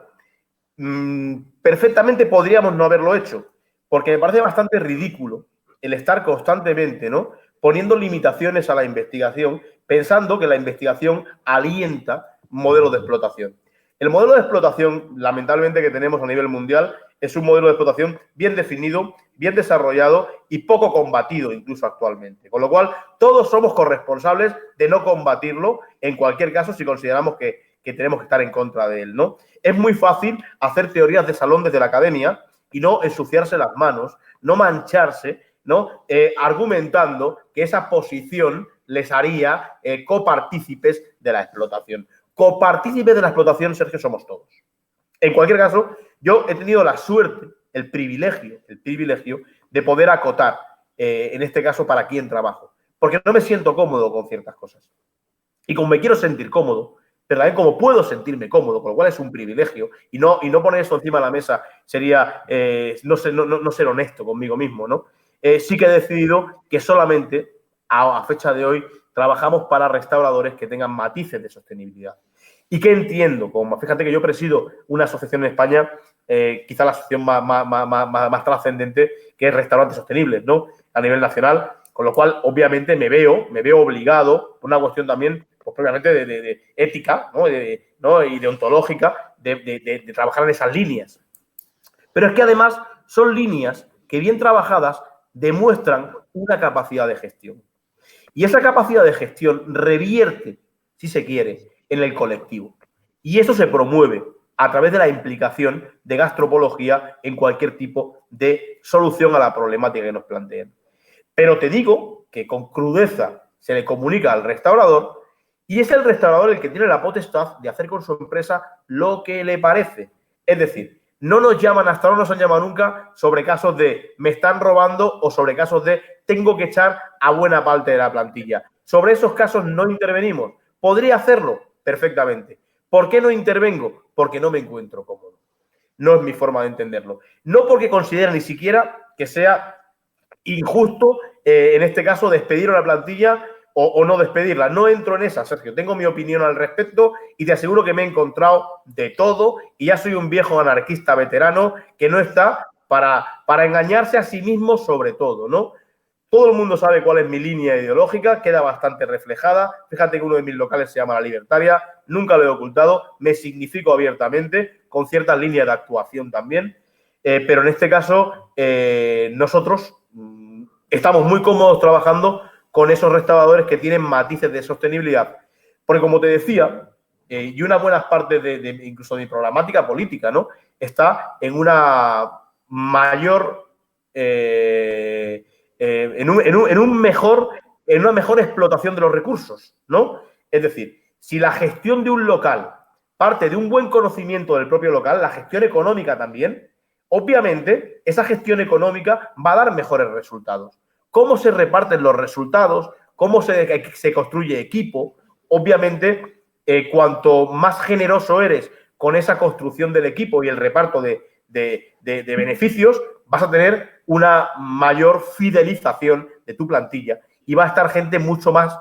Perfectamente podríamos no haberlo hecho, porque me parece bastante ridículo el estar constantemente, ¿no?, poniendo limitaciones a la investigación, pensando que la investigación alienta modelos de explotación. El modelo de explotación, lamentablemente, que tenemos a nivel mundial es un modelo de explotación bien definido, bien desarrollado y poco combatido incluso actualmente. Con lo cual, todos somos corresponsables de no combatirlo en cualquier caso si consideramos que tenemos que estar en contra de él, ¿no? Es muy fácil hacer teorías de salón desde la academia y no ensuciarse las manos, no mancharse, ¿no? Argumentando que esa posición les haría copartícipes de la explotación. Copartícipes de la explotación, Sergio, somos todos. En cualquier caso, yo he tenido la suerte, el privilegio de poder acotar, en este caso, para quién trabajo. Porque no me siento cómodo con ciertas cosas. Y como me quiero sentir cómodo, pero también como puedo sentirme cómodo, con lo cual es un privilegio, y no poner esto encima de la mesa sería no ser honesto conmigo mismo, ¿no? Sí que he decidido que solamente, a fecha de hoy, trabajamos para restauradores que tengan matices de sostenibilidad. ¿Y qué entiendo? Fíjate que yo presido una asociación en España, quizá la asociación más trascendente, que es Restaurantes Sostenibles, ¿no?, a nivel nacional, con lo cual, obviamente, me veo obligado, por una cuestión también, pues propiamente de ética, ¿no? Y deontológica, de trabajar en esas líneas. Pero es que además son líneas que, bien trabajadas, demuestran una capacidad de gestión. Y esa capacidad de gestión revierte si se quiere, en el colectivo. Y eso se promueve a través de la implicación de gastropología en cualquier tipo de solución a la problemática que nos planteen. Pero te digo que con crudeza se le comunica al restaurador y es el restaurador el que tiene la potestad de hacer con su empresa lo que le parece. Es decir, no nos llaman, hasta ahora no nos han llamado nunca sobre casos de me están robando o sobre casos de tengo que echar a buena parte de la plantilla. Sobre esos casos no intervenimos. ¿Podría hacerlo? Perfectamente. ¿Por qué no intervengo? Porque no me encuentro cómodo. No es mi forma de entenderlo. No porque considere ni siquiera que sea injusto, en este caso, despedir a la plantilla o no despedirla. No entro en esa, Sergio. Tengo mi opinión al respecto y te aseguro que me he encontrado de todo y ya soy un viejo anarquista veterano que no está para engañarse a sí mismo sobre todo, ¿no? Todo el mundo sabe cuál es mi línea ideológica, queda bastante reflejada. Fíjate que uno de mis locales se llama La Libertaria, nunca lo he ocultado, me significo abiertamente, con ciertas líneas de actuación también. Pero en este caso, nosotros estamos muy cómodos trabajando con esos restauradores que tienen matices de sostenibilidad. Porque como te decía, y una buena parte incluso de mi programática política, ¿no? Está en una mayor... en una mejor explotación de los recursos, ¿no? Es decir, si la gestión de un local parte de un buen conocimiento del propio local, la gestión económica también, obviamente esa gestión económica va a dar mejores resultados. ¿Cómo se reparten los resultados? ¿Cómo se construye equipo? Obviamente, cuanto más generoso eres con esa construcción del equipo y el reparto de beneficios, vas a tener una mayor fidelización de tu plantilla y va a estar gente mucho más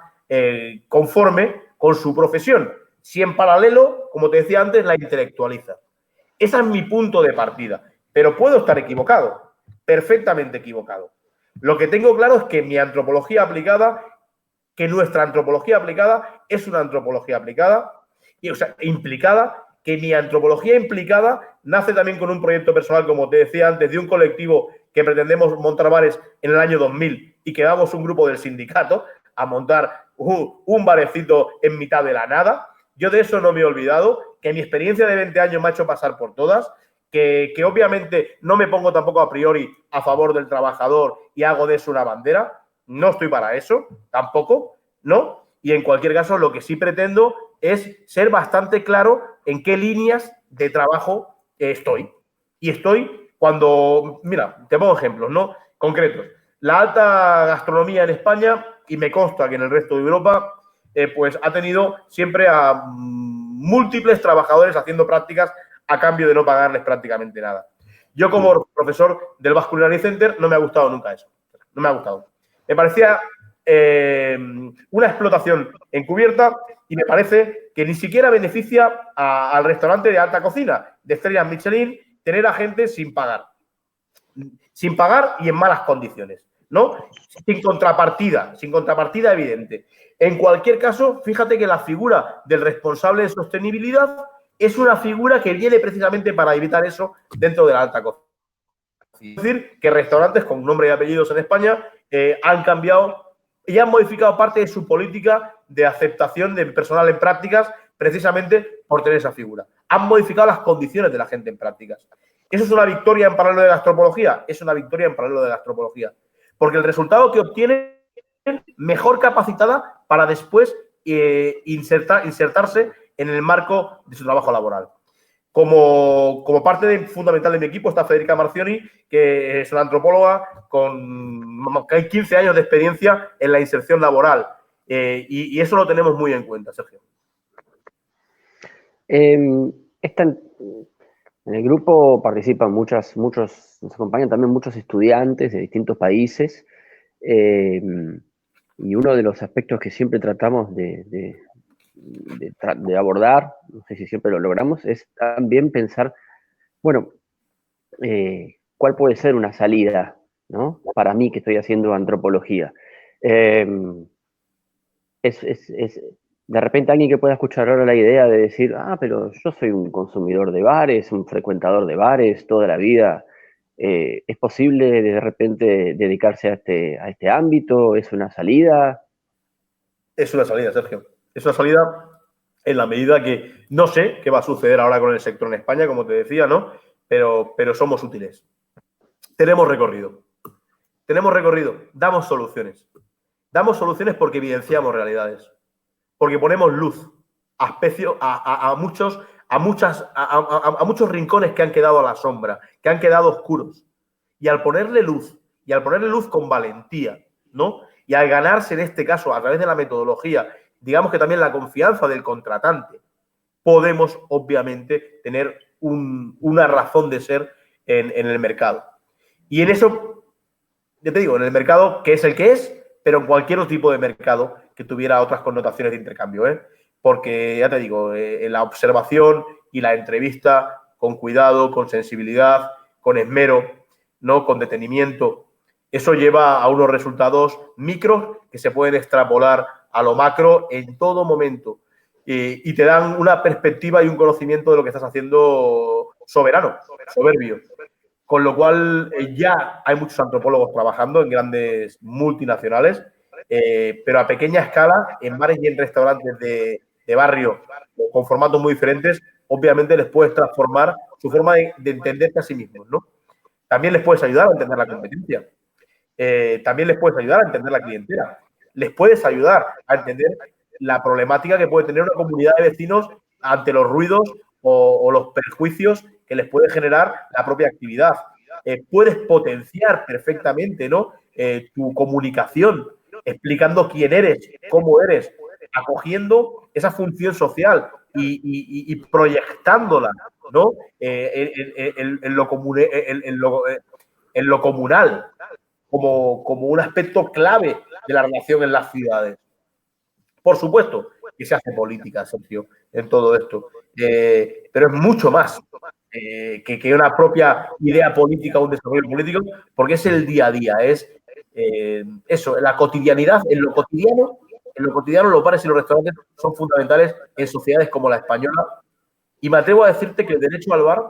conforme con su profesión. Si en paralelo, como te decía antes, la intelectualiza. Ese es mi punto de partida. Pero puedo estar equivocado, perfectamente equivocado. Lo que tengo claro es que mi antropología aplicada, que nuestra antropología aplicada es una antropología aplicada, o sea, implicada, que mi antropología implicada nace también con un proyecto personal, como te decía antes, de un colectivo que pretendemos montar bares en el año 2000 y que vamos un grupo del sindicato a montar un barecito en mitad de la nada. Yo de eso no me he olvidado, que mi experiencia de 20 años me ha hecho pasar por todas, que obviamente no me pongo tampoco a priori a favor del trabajador y hago de eso una bandera. No estoy para eso, tampoco, ¿no? Y en cualquier caso, lo que sí pretendo es ser bastante claro en qué líneas de trabajo estoy. Y estoy cuando, mira, te pongo ejemplos, ¿no? Concretos. La alta gastronomía en España, y me consta que en el resto de Europa, pues ha tenido siempre a múltiples trabajadores haciendo prácticas a cambio de no pagarles prácticamente nada. Yo, como profesor del Basque Culinary Center, no me ha gustado nunca eso. No me ha gustado. Me parecía una explotación encubierta y me parece que ni siquiera beneficia al restaurante de alta cocina, de estrellas Michelin, tener a gente sin pagar. Sin pagar y en malas condiciones, ¿no? Sin contrapartida evidente. En cualquier caso, fíjate que la figura del responsable de sostenibilidad es una figura que viene precisamente para evitar eso dentro de la alta cocina. Es decir, que restaurantes con nombre y apellidos en España han cambiado y han modificado parte de su política de aceptación de personal en prácticas precisamente por tener esa figura. Han modificado las condiciones de la gente en prácticas. ¿Eso es una victoria en paralelo de gastropología? Es una victoria en paralelo de gastropología. Porque el resultado que obtienen mejor capacitada para después insertarse en el marco de su trabajo laboral. Como parte fundamental de mi equipo está Federica Marcioni, que es una antropóloga con 15 años de experiencia en la inserción laboral. Y eso lo tenemos muy en cuenta, Sergio. En el grupo participan muchos, nos acompañan también muchos estudiantes de distintos países. Y uno de los aspectos que siempre tratamos de abordar, no sé si siempre lo logramos, es también pensar, bueno, ¿cuál puede ser una salida, ¿no? Para mí que estoy haciendo antropología. De repente alguien que pueda escuchar ahora la idea de decir, pero yo soy un consumidor de bares, un frecuentador de bares toda la vida. ¿Es posible de repente dedicarse a este ámbito? ¿Es una salida? Es una salida, Sergio. Es una salida en la medida que no sé qué va a suceder ahora con el sector en España, como te decía, ¿no? Pero somos útiles. Tenemos recorrido. Tenemos recorrido. Damos soluciones. Damos soluciones porque evidenciamos realidades. Porque ponemos luz a muchos rincones que han quedado a la sombra, que han quedado oscuros. Y al ponerle luz con valentía, ¿no? Y al ganarse en este caso a través de la metodología, digamos que también la confianza del contratante, podemos obviamente tener una razón de ser en el mercado. Y en eso, ya te digo, en el mercado que es, pero en cualquier otro tipo de mercado que tuviera otras connotaciones de intercambio, ¿eh? Porque, ya te digo, en la observación y la entrevista con cuidado, con sensibilidad, con esmero, ¿no? Con detenimiento, eso lleva a unos resultados micros que se pueden extrapolar a lo macro en todo momento y te dan una perspectiva y un conocimiento de lo que estás haciendo soberano, soberbio. Con lo cual ya hay muchos antropólogos trabajando en grandes multinacionales, pero a pequeña escala, en bares y en restaurantes de barrio con formatos muy diferentes, obviamente les puedes transformar su forma de entenderse a sí mismos, ¿no? También les puedes ayudar a entender la competencia. También les puedes ayudar a entender la clientela. Les puedes ayudar a entender la problemática que puede tener una comunidad de vecinos ante los ruidos o los perjuicios que les puede generar la propia actividad. Puedes potenciar perfectamente, ¿no? Tu comunicación, explicando quién eres, cómo eres, acogiendo esa función social y proyectándola, ¿no? En lo comunal, como un aspecto clave de la relación en las ciudades. Por supuesto que se hace política, Sergio, en todo esto, pero es mucho más que una propia idea política o un desarrollo político, porque es el día a día, es eso, la cotidianidad, en lo cotidiano los bares y los restaurantes son fundamentales en sociedades como la española, y me atrevo a decirte que el derecho al bar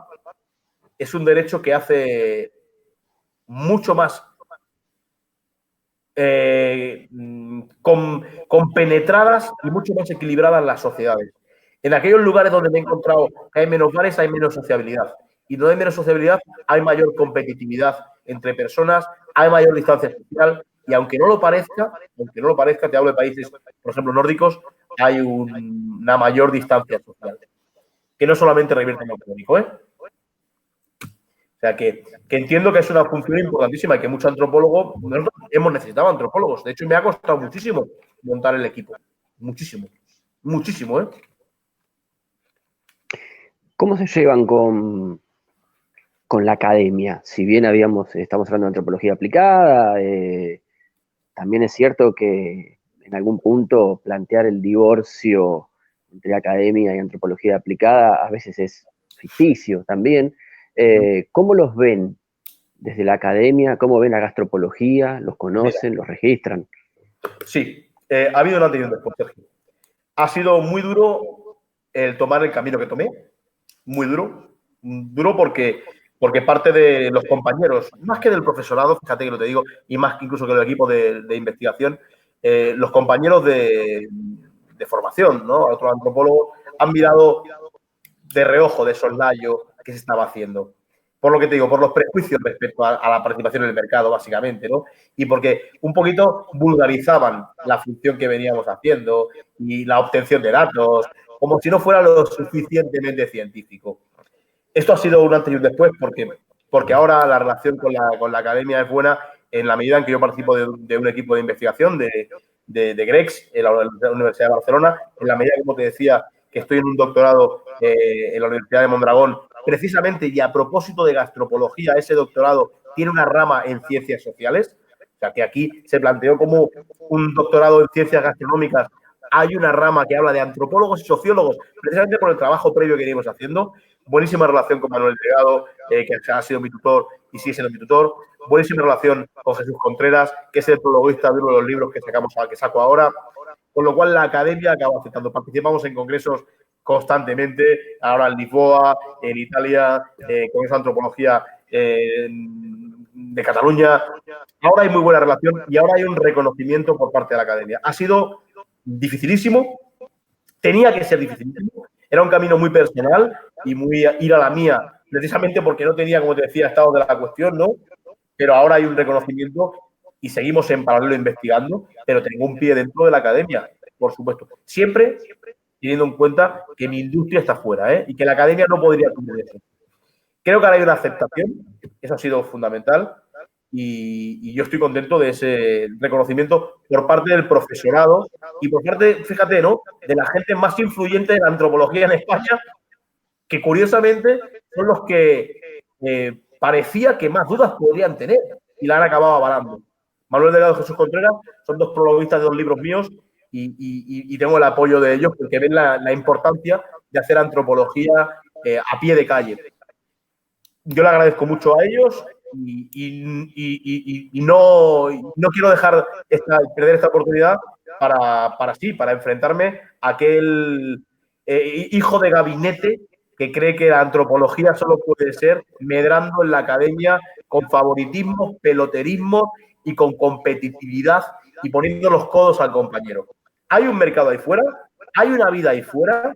es un derecho que hace mucho más compenetradas y mucho más equilibradas las sociedades. En aquellos lugares donde me he encontrado que hay menos bares, hay menos sociabilidad. Y donde hay menos sociabilidad, hay mayor competitividad entre personas, hay mayor distancia social. Y aunque no lo parezca, te hablo de países, por ejemplo, nórdicos, hay una mayor distancia social. Que no solamente revierte en lo económico, ¿eh? O sea, que entiendo que es una función importantísima y que muchos antropólogos, nosotros hemos necesitado antropólogos. De hecho, me ha costado muchísimo montar el equipo. Muchísimo. Muchísimo, ¿eh? ¿Cómo se llevan con la academia? Si bien estamos hablando de antropología aplicada, también es cierto que en algún punto plantear el divorcio entre academia y antropología aplicada a veces es ficticio también. ¿Cómo los ven desde la academia? ¿Cómo ven la gastropología? ¿Los conocen? ¿Los registran? Sí, ha habido un antes y un después, Sergio. Ha sido muy duro el tomar el camino que tomé, muy duro. Duro porque parte de los compañeros, más que del profesorado, fíjate que lo te digo, y más que incluso que del equipo de investigación, los compañeros de formación, ¿no? Otros antropólogos han mirado de reojo, de soslayo, qué se estaba haciendo. Por lo que te digo, por los prejuicios respecto a la participación en el mercado, básicamente, ¿no? Y porque un poquito vulgarizaban la función que veníamos haciendo y la obtención de datos, como si no fuera lo suficientemente científico. Esto ha sido un antes y un después porque ahora la relación con la academia es buena en la medida en que yo participo de un equipo de investigación de GREX en la Universidad de Barcelona, en la medida, como te decía, que estoy en un doctorado en la Universidad de Mondragón, precisamente y a propósito de gastropología, ese doctorado tiene una rama en ciencias sociales, o sea que aquí se planteó como un doctorado en ciencias gastronómicas. Hay una rama que habla de antropólogos y sociólogos, precisamente por el trabajo previo que venimos haciendo. Buenísima relación con Manuel Delgado, que ha sido mi tutor y sigue siendo mi tutor. Buenísima relación con Jesús Contreras, que es el prologuista de uno de los libros que saco ahora. Con lo cual, la academia acaba aceptando. Participamos en congresos constantemente, ahora en Lisboa, en Italia, con esa antropología de Cataluña. Ahora hay muy buena relación y ahora hay un reconocimiento por parte de la academia. Ha sido dificilísimo, tenía que ser dificilísimo. Era un camino muy personal y muy ir a la mía, precisamente porque no tenía, como te decía, estado de la cuestión, ¿no? Pero ahora hay un reconocimiento y seguimos en paralelo investigando, pero tengo un pie dentro de la academia, por supuesto. Siempre teniendo en cuenta que mi industria está fuera, ¿eh? Y que la academia no podría cubrir eso. Creo que ahora hay una aceptación, eso ha sido fundamental, y yo estoy contento de ese reconocimiento por parte del profesorado y por parte, fíjate, ¿no?, de la gente más influyente de la antropología en España, que curiosamente son los que parecía que más dudas podrían tener y la han acabado avalando. Manuel Delgado y Jesús Contreras son dos prologuistas de dos libros míos y tengo el apoyo de ellos porque ven la importancia de hacer antropología a pie de calle. Yo le agradezco mucho a ellos y no quiero dejar perder esta oportunidad para enfrentarme a aquel hijo de gabinete que cree que la antropología solo puede ser medrando en la academia con favoritismo, peloterismo y con competitividad y poniendo los codos al compañero. Hay un mercado ahí fuera, hay una vida ahí fuera.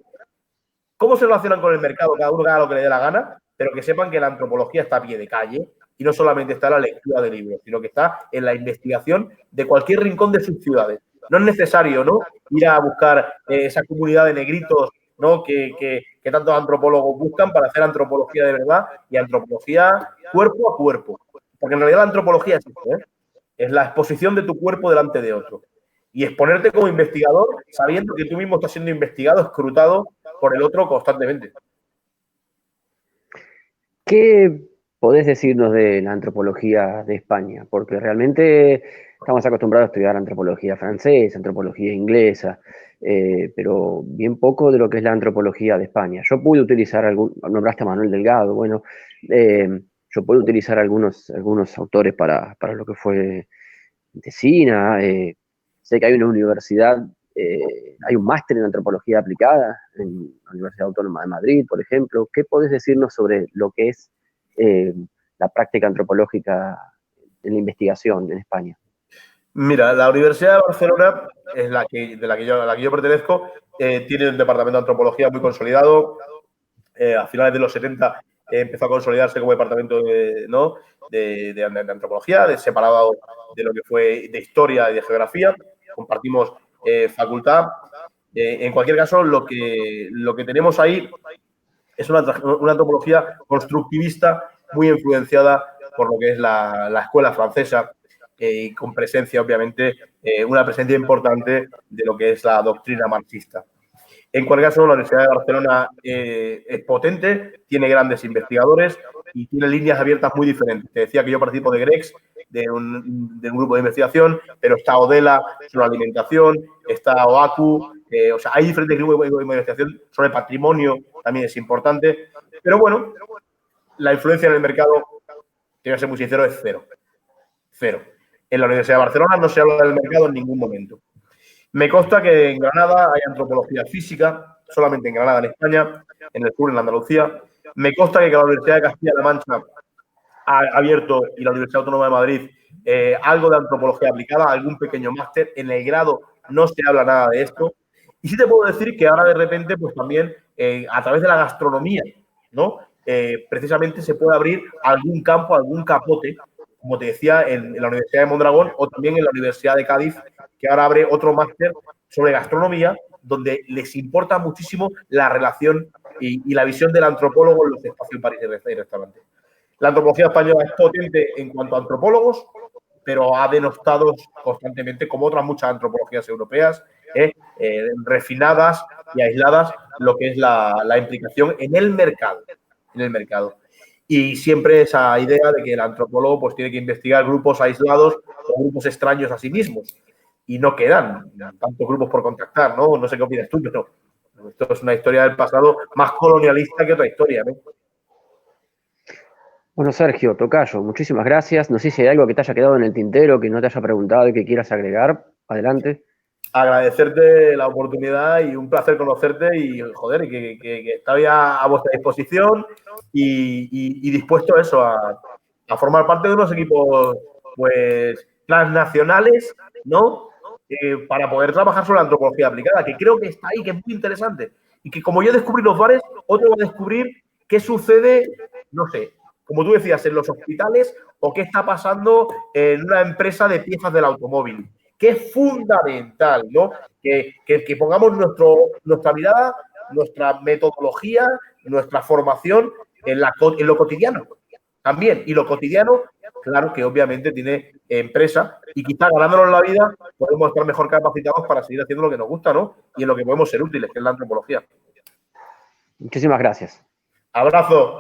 ¿Cómo se relacionan con el mercado? Cada uno haga lo que le dé la gana, pero que sepan que la antropología está a pie de calle y no solamente está en la lectura de libros, sino que está en la investigación de cualquier rincón de sus ciudades. No es necesario, ¿no?, ir a buscar esa comunidad de negritos, ¿no?, que tantos antropólogos buscan para hacer antropología de verdad y antropología cuerpo a cuerpo. Porque en realidad la antropología es eso, ¿eh? Es la exposición de tu cuerpo delante de otro. Y exponerte como investigador sabiendo que tú mismo estás siendo investigado, escrutado por el otro constantemente. ¿Qué podés decirnos de la antropología de España? Porque realmente estamos acostumbrados a estudiar antropología francesa, antropología inglesa, pero bien poco de lo que es la antropología de España. Yo pude utilizar nombraste a Manuel Delgado, bueno, yo pude utilizar algunos autores para lo que fue Tesina, sé que hay una universidad, hay un máster en antropología aplicada en la Universidad Autónoma de Madrid, por ejemplo. ¿Qué podés decirnos sobre lo que es la práctica antropológica en la investigación en España? Mira, la Universidad de Barcelona, es a la que yo pertenezco, tiene un departamento de antropología muy consolidado. A finales de los 70 empezó a consolidarse como departamento de antropología, separado de lo que fue de historia y de geografía. Compartimos facultad. En cualquier caso, lo que tenemos ahí es una antropología constructivista muy influenciada por lo que es la escuela francesa y con presencia, obviamente, una presencia importante de lo que es la doctrina marxista. En cualquier caso, la Universidad de Barcelona es potente, tiene grandes investigadores y tiene líneas abiertas muy diferentes. Te decía que yo participo de GREX, de un grupo de investigación, pero está ODELA sobre alimentación, está OACU, o sea, hay diferentes grupos de investigación sobre patrimonio, también es importante. Pero bueno, la influencia en el mercado, te voy a ser muy sincero, es cero. Cero. En la Universidad de Barcelona no se habla del mercado en ningún momento. Me consta que en Granada hay antropología física, solamente en Granada, en España, en el sur, en Andalucía. Me consta que la Universidad de Castilla-La Mancha ha abierto, y la Universidad Autónoma de Madrid, algo de antropología aplicada, algún pequeño máster. En el grado no se habla nada de esto. Y sí te puedo decir que ahora de repente, pues también a través de la gastronomía, ¿no? Precisamente se puede abrir algún campo, algún capote, como te decía, en la Universidad de Mondragón o también en la Universidad de Cádiz, que ahora abre otro máster sobre gastronomía, donde les importa muchísimo la relación y la visión del antropólogo en los espacios bares y restaurantes. La antropología española es potente en cuanto a antropólogos, pero ha denostado constantemente, como otras muchas antropologías europeas, refinadas y aisladas, lo que es la implicación en el mercado. Y siempre esa idea de que el antropólogo pues, tiene que investigar grupos aislados o grupos extraños a sí mismos. Y no quedan tantos grupos por contactar, ¿no? No sé qué opinas tú, pero esto es una historia del pasado más colonialista que otra historia, ¿no? Bueno, Sergio, tocayo, muchísimas gracias. No sé si hay algo que te haya quedado en el tintero, que no te haya preguntado y que quieras agregar. Adelante. Agradecerte la oportunidad y un placer conocerte y, joder, que estoy a vuestra disposición y dispuesto a eso, a formar parte de unos equipos, pues, transnacionales, ¿no? para poder trabajar sobre la antropología aplicada, que creo que está ahí, que es muy interesante. Y que como yo descubrí los bares, otro va a descubrir qué sucede, no sé, como tú decías, en los hospitales o qué está pasando en una empresa de piezas del automóvil. Que es fundamental, ¿no? Que pongamos nuestra mirada, nuestra metodología, nuestra formación en lo cotidiano también. Y lo cotidiano, claro que obviamente tiene empresa y quizás ganándonos la vida podemos estar mejor capacitados para seguir haciendo lo que nos gusta, ¿no? Y en lo que podemos ser útiles, que es la antropología. Muchísimas gracias. Abrazo.